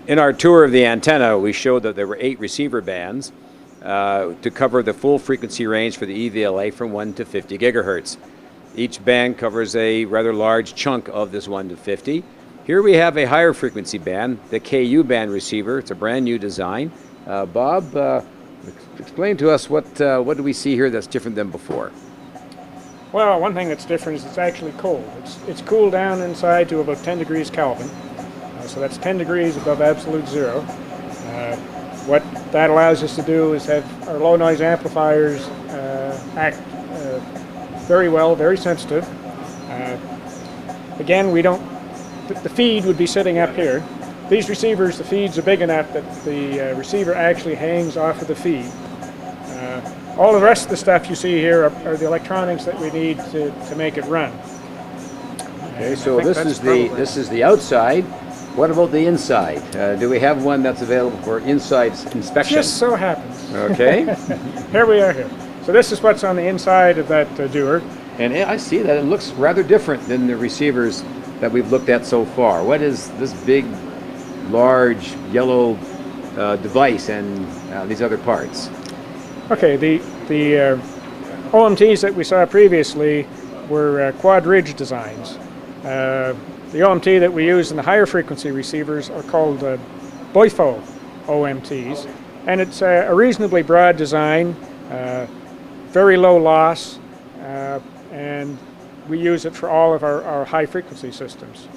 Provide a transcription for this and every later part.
In our tour of the antenna, we showed that there were 8 receiver bands to cover the full frequency range for the EVLA from 1 to 50 gigahertz. Each band covers a rather large chunk of this 1 to 50. Here we have a higher frequency band, the Ku-Band receiver. It's a brand new design. Bob, explain to us what do we see here that's different than before? Well, one thing that's different is it's actually cold. It's cooled down inside to about 10 degrees Kelvin. So that's 10 degrees above absolute zero. What that allows us to do is have our low noise amplifiers act very well, very sensitive. Again, the feed would be sitting up here. These receivers, the feeds are big enough that the receiver actually hangs off of the feed. All the rest of the stuff you see here are the electronics that we need to make it run. Okay, so this is the outside. What about the inside? Do we have one that's available for inside inspection? Just so happens. Okay. Here we are here. So this is what's on the inside of that doer. And I see that it looks rather different than the receivers that we've looked at so far. What is this big, large, yellow device and these other parts? Okay, the OMTs that we saw previously were quad ridge designs. The OMT that we use in the higher frequency receivers are called BOIFO OMTs, and it's a reasonably broad design, very low loss, and we use it for all of our high frequency systems.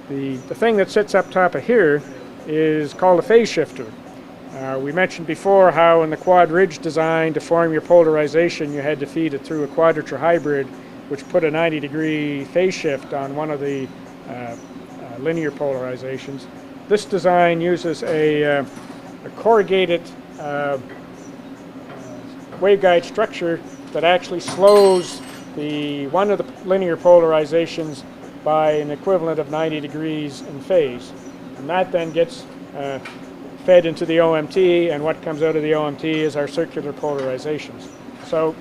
The thing that sits up top of here is called a phase shifter. We mentioned before how in the quad ridge design, to form your polarization, you had to feed it through a quadrature hybrid, which put a 90-degree phase shift on one of the linear polarizations. This design uses a corrugated waveguide structure that actually slows one of the linear polarizations by an equivalent of 90 degrees in phase. And that then gets fed into the OMT, and what comes out of the OMT is our circular polarizations. So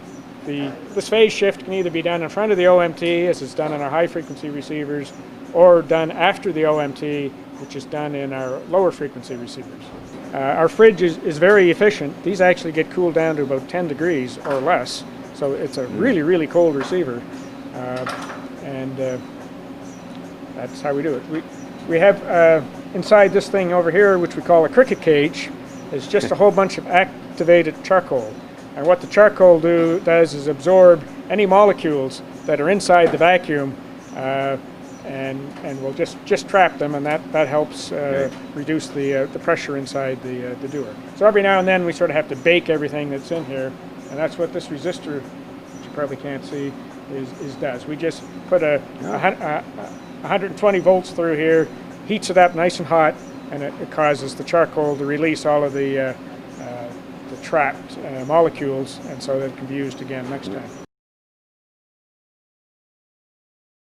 this phase shift can either be done in front of the OMT, as it's done in our high frequency receivers, or done after the OMT, which is done in our lower frequency receivers. Our fridge is very efficient. These actually get cooled down to about 10 degrees or less, so it's a really, really cold receiver, and that's how we do it. We have inside this thing over here, which we call a cricket cage, is just a whole bunch of activated charcoal. And what the charcoal does is absorb any molecules that are inside the vacuum, and we'll just trap them, and that helps reduce the pressure inside the doer. So every now and then we sort of have to bake everything that's in here, and that's what this resistor, which you probably can't see, does. We just put a 120 volts through here, heats it up nice and hot, and it causes the charcoal to release all of the trapped molecules, and so that it can be used again next time.